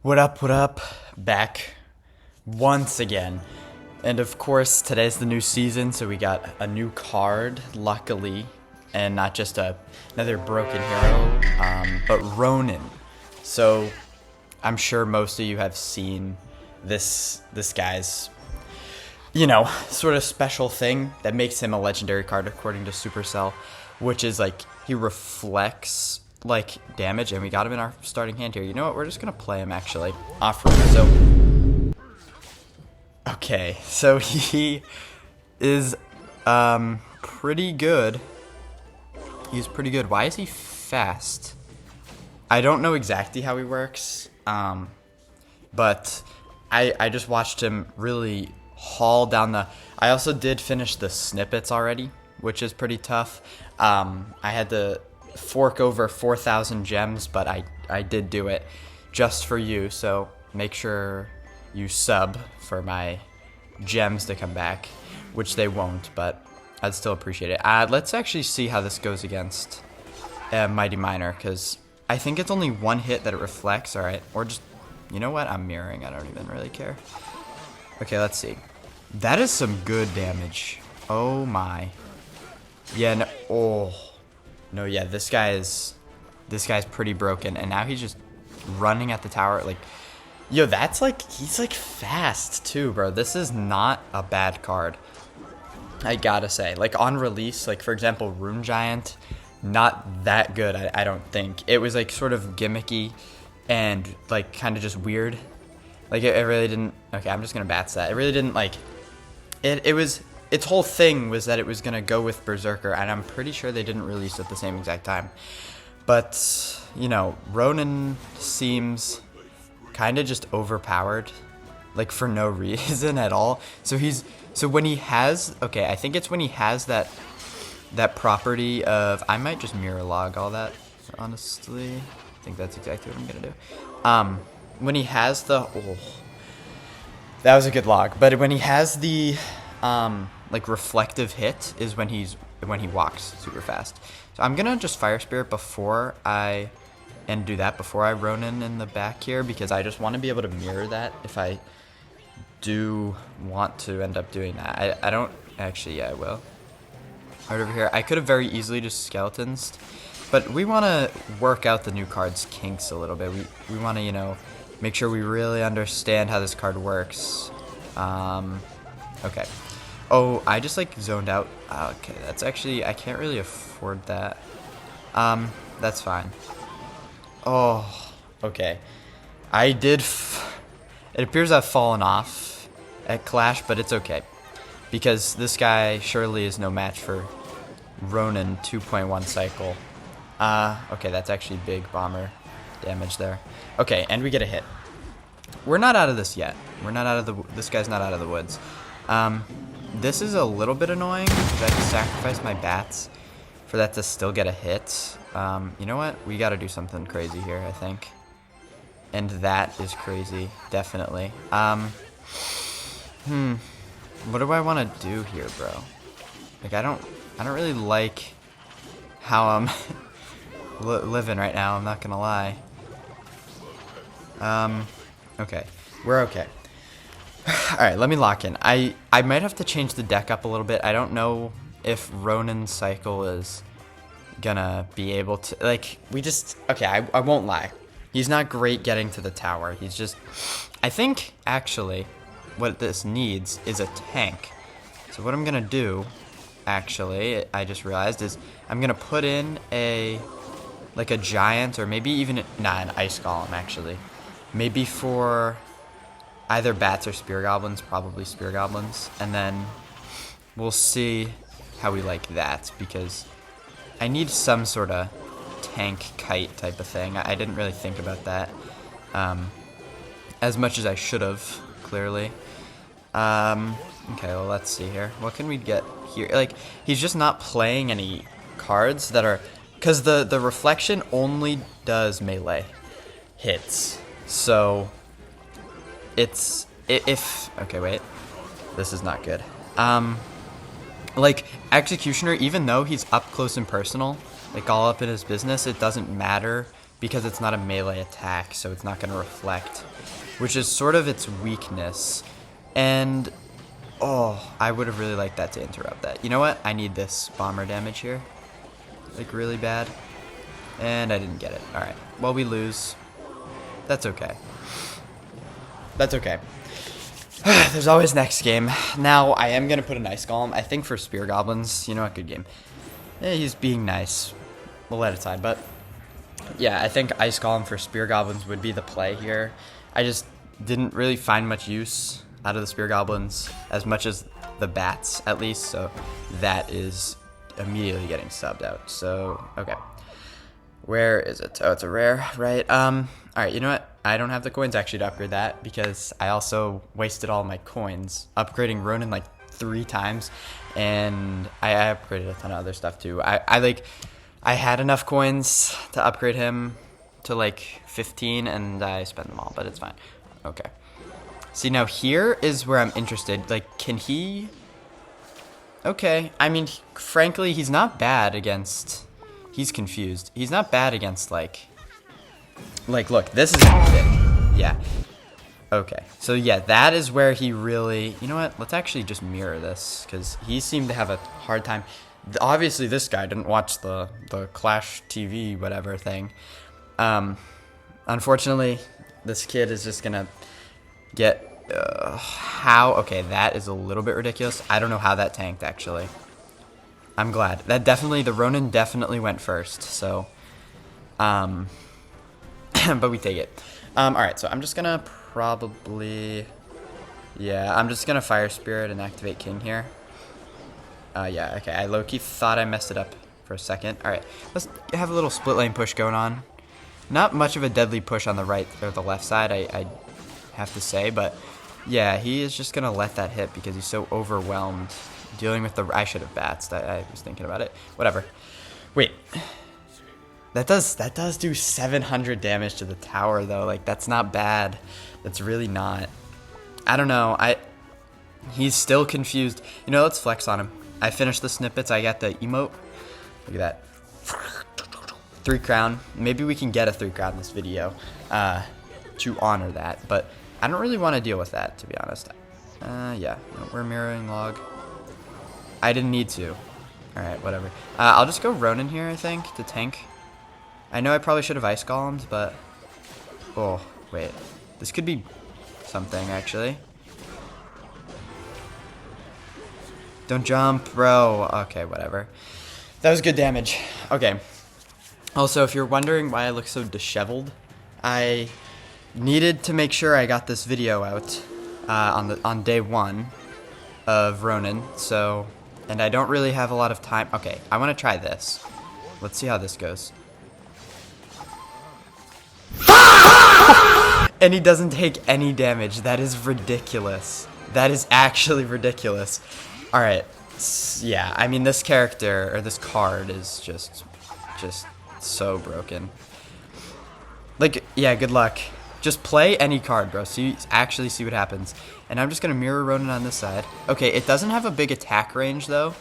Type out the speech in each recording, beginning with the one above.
What up, what up? Back once again. And of course, today's the new season, so we got a new card, luckily, and not just another broken hero, but Ronin. So I'm sure most of you have seen this guy's, sort of special thing that makes him a legendary card according to Supercell, which is like he reflects like damage, and we got him in our starting hand here. You know what? We're just gonna play him actually off road. So he is pretty good. He's pretty good. Why is he fast? I don't know exactly how he works, but I just watched him really haul down the. I also did finish the snippets already, which is pretty tough. I had to fork over 4,000 gems, but I did do it just for you. So make sure you sub for my gems to come back, which they won't, but I'd still appreciate it. Let's actually see how this goes against Mighty Miner, because I think it's only one hit that it reflects. All right, or just, you know what? I'm mirroring. I don't even really care. Okay, let's see. That is some good damage. Oh my. Yeah. No, oh. No. Yeah. This guy's pretty broken, and now he's just running at the tower. Like, yo, that's like he's like fast too, bro. This is not a bad card. I gotta say, like on release, like for example, Rune Giant, not that good. I don't think it was like sort of gimmicky and like kind of just weird. Like it really didn't. Okay, I'm just gonna bats that. It really didn't like. It was its whole thing was that it was gonna go with Berserker, and I'm pretty sure they didn't release at the same exact time. But Ronin seems kind of just overpowered, like for no reason at all. So when he has, okay, I think it's when he has that property of, I might just mirror log all that, honestly. I think that's exactly what I'm gonna do. When he has that was a good log, but when he has the like reflective hit is when he walks super fast. So I'm gonna just Fire Spirit before I Ronin in the back here, because I just want to be able to mirror that if I do want to end up doing that. I don't actually, yeah, I will. Right over here, I could have very easily just skeletons, but we want to work out the new card's kinks a little bit. We want to, make sure we really understand how this card works. Okay. Oh, I just like zoned out. Okay, that's actually, I can't really afford that. That's fine. Oh, okay. It appears I've fallen off at Clash, but it's okay, because this guy surely is no match for Ronin 2.1 cycle. Okay, that's actually big bomber damage there. Okay, and we get a hit. We're not out of this yet. This guy's not out of the woods. This is a little bit annoying, because I have to sacrifice my bats for that to still get a hit. You know what? We got to do something crazy here, I think. And that is crazy, definitely. What do I want to do here, bro? Like, I don't really like how I'm living right now. I'm not gonna lie. Okay, we're okay. All right, let me lock in. I might have to change the deck up a little bit. I don't know if Ronin's cycle is gonna be able to, like, okay, I won't lie. He's not great getting to the tower. He's just, I think, actually, what this needs is a tank. So what I'm gonna do, actually, I just realized, is I'm gonna put in like a giant, or maybe even, an ice golem, actually. Maybe for either bats or spear goblins, probably spear goblins, and then we'll see how we like that, because I need some sort of tank kite type of thing. I didn't really think about that as much as I should have, clearly. Okay, well, let's see here. What can we get here? Like, he's just not playing any cards that are, because the reflection only does melee hits. So it's, okay, wait, this is not good. Like, Executioner, even though he's up close and personal, like all up in his business, it doesn't matter because it's not a melee attack, so it's not going to reflect, which is sort of its weakness. And, oh, I would have really liked that to interrupt that. You know what? I need this bomber damage here, like really bad. And I didn't get it. Alright, well, we lose. That's okay. That's okay. There's always next game. Now, I am going to put an Ice Golem, I think, for Spear Goblins. You know what? Good game. Yeah, he's being nice. We'll let it slide, but yeah, I think Ice Golem for Spear Goblins would be the play here. I just didn't really find much use out of the Spear Goblins, as much as the bats, at least, so that is immediately getting subbed out. So, okay. Where is it? Oh, it's a rare, right? Alright, you know what? I don't have the coins actually to upgrade that, because I also wasted all my coins upgrading Ronin like 3 times, and I upgraded a ton of other stuff too. I had enough coins to upgrade him to like 15, and I spent them all, but it's fine. Okay. See, now here is where I'm interested. Like, can he... Okay, I mean, frankly, he's not bad against... He's confused. He's not bad against, like, look, this is... Yeah. Okay, so yeah, that is where he really... You know what? Let's actually just mirror this, because he seemed to have a hard time... Obviously, this guy didn't watch the Clash TV whatever thing. Unfortunately, this kid is just gonna get... how? Okay, that is a little bit ridiculous. I don't know how that tanked, actually. I'm glad. That definitely... The Ronin definitely went first, so... but we take it. Alright, so I'm just gonna probably... Yeah, I'm just gonna Fire Spirit and activate King here. Yeah, okay, I low-key thought I messed it up for a second. Alright, let's have a little split lane push going on. Not much of a deadly push on the right or the left side, I have to say, but yeah, he is just gonna let that hit because he's so overwhelmed dealing with the... I should have bats, I was thinking about it. Whatever. Wait. That does do 700 damage to the tower, though. Like, that's not bad. That's really not. I don't know. He's still confused. You know, let's flex on him. I finished the snippets. I got the emote. Look at that. 3 crown. Maybe we can get a 3 crown in this video to honor that. But I don't really want to deal with that, to be honest. Yeah. No, we're mirroring log. I didn't need to. Alright, whatever. I'll just go Ronin here, I think, to tank. I know I probably should have Ice Golemed, but... Oh, wait. This could be something, actually. Don't jump, bro. Okay, whatever. That was good damage. Okay. Also, if you're wondering why I look so disheveled, I needed to make sure I got this video out on day 1 of Ronin, so... And I don't really have a lot of time. Okay, I want to try this. Let's see how this goes. And he doesn't take any damage. That is ridiculous. That is actually ridiculous. Alright. Yeah, I mean, this character, or this card, is just so broken. Like, yeah, good luck. Just play any card, bro. Actually see what happens. And I'm just going to mirror Ronin on this side. Okay, it doesn't have a big attack range, though,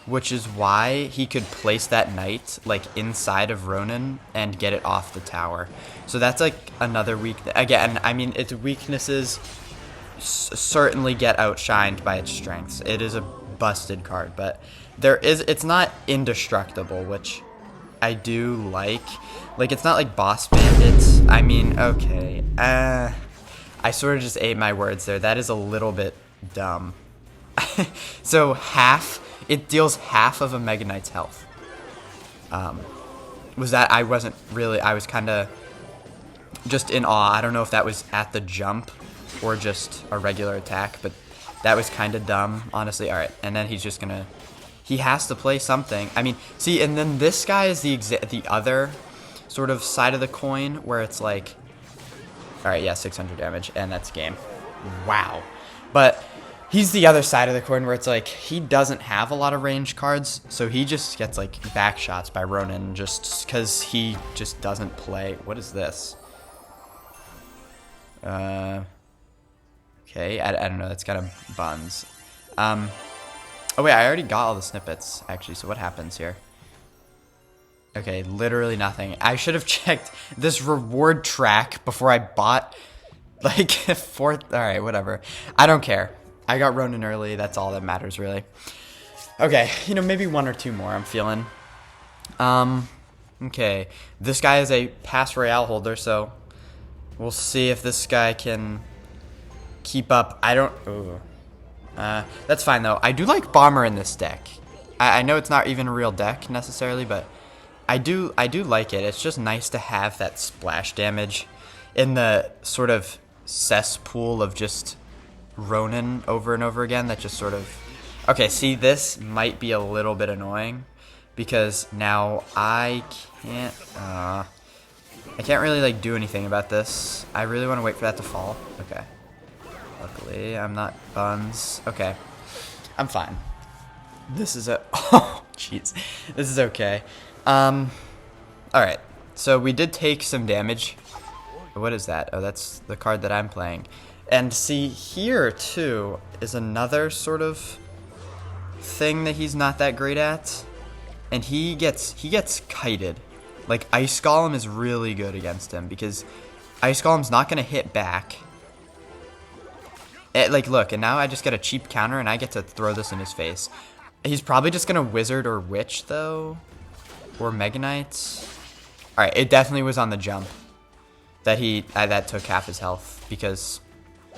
which is why he could place that knight, like, inside of Ronin and get it off the tower. So that's, like, another weakness. Again, I mean, its weaknesses certainly get outshined by its strengths. It is a busted card, but it's not indestructible, which I do like. Like, it's not like Boss Bandits. I mean, okay. I sort of just ate my words there. That is a little bit dumb. So it deals half of a Mega Knight's health. I was kind of just in awe. I don't know if that was at the jump or just a regular attack, but that was kind of dumb, honestly. All right, and then he's just gonna... He has to play something. I mean, see, and then this guy is the other sort of side of the coin where it's like... Alright, yeah, 600 damage, and that's game. Wow. But he's the other side of the coin where it's like, he doesn't have a lot of range cards, so he just gets, like, back shots by Ronin just because he just doesn't play. What is this? Okay, I don't know, that's kind of buns. Oh wait, I already got all the snippets, actually, so what happens here? Okay, literally nothing. I should have checked this reward track before I bought like fourth. All right, whatever. I don't care. I got Ronin early. That's all that matters, really. Okay, maybe one or two more I'm feeling. Um, okay. This guy is a pass royale holder, so we'll see if this guy can keep up. I don't. Ooh. That's fine though. I do like Bomber in this deck. I know it's not even a real deck necessarily, but I do like it. It's just nice to have that splash damage in the sort of cesspool of just Ronin over and over again. That just sort of. Okay, see, this might be a little bit annoying because now I can't really like do anything about this. I really want to wait for that to fall. Okay. Luckily, I'm not buns. Okay. I'm fine. This is a oh jeez. This is okay. Alright. So we did take some damage. What is that? Oh, that's the card that I'm playing. And see here too is another sort of thing that he's not that great at. And he gets kited. Like Ice Golem is really good against him because Ice Golem's not gonna hit back. Like, look, and now I just get a cheap counter, and I get to throw this in his face. He's probably just going to Wizard or Witch, though. Or Mega Knight. Alright, it definitely was on the jump that that took half his health, because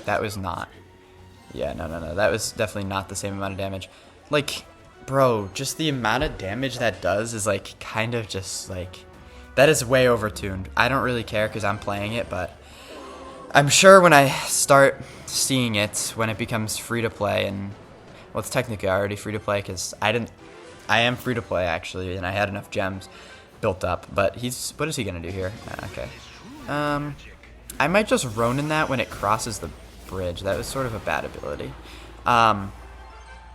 that was not. Yeah, no. That was definitely not the same amount of damage. Like, bro, just the amount of damage that does is, like, kind of just, like... That is way overtuned. I don't really care because I'm playing it, but... I'm sure when I start seeing it, when it becomes free to play, and well, it's technically already free to play because I am free to play actually, and I had enough gems built up. But what is he gonna do here? Okay. I might just Ronin that when it crosses the bridge. That was sort of a bad ability. I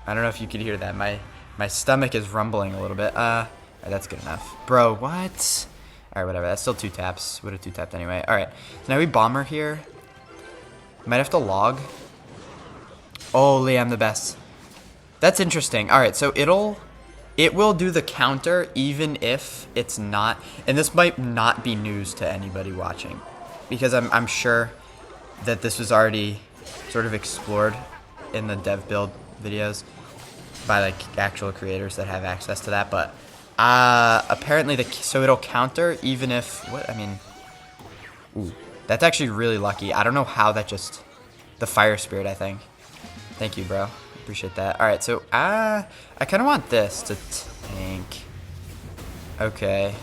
don't know if you could hear that. My stomach is rumbling a little bit. Alright, that's good enough, bro. What? Alright, whatever. That's still 2 taps. Would have 2 tapped anyway. Alright. So now we Bomber here. Might have to log. Holy, I'm the best. That's interesting. Alright, so it will do the counter even if it's not. And this might not be news to anybody watching. Because I'm sure that this was already sort of explored in the dev build videos by like actual creators that have access to that, but apparently so it'll counter even if ooh, that's actually really lucky. I don't know how that just the fire spirit, I think. Thank you, bro. Appreciate that. All right, so I kind of want this to tank. Okay.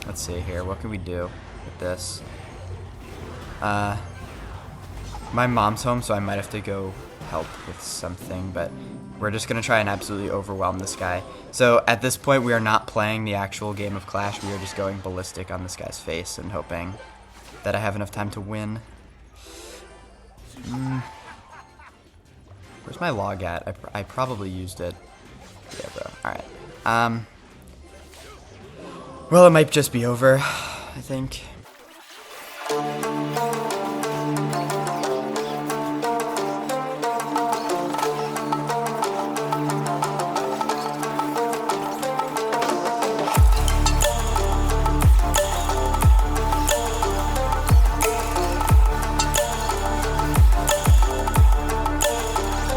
Let's see here. What can we do with this? My mom's home, so I might have to go help with something, but we're just going to try and absolutely overwhelm this guy. So at this point, we are not playing the actual game of Clash. We are just going ballistic on this guy's face and hoping that I have enough time to win. Where's my log at? I probably used it. Yeah, bro. Alright. Well, it might just be over, I think.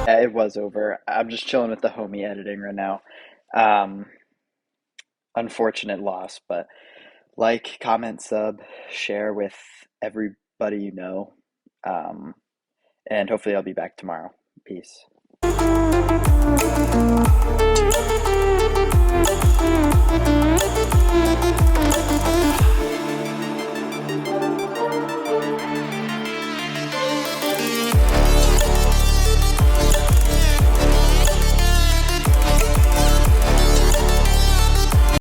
Yeah, it was over. I'm just chilling with the homie editing right now. Um, Unfortunate loss, but like, comment, sub, share with everybody you know. And hopefully I'll be back tomorrow. Peace.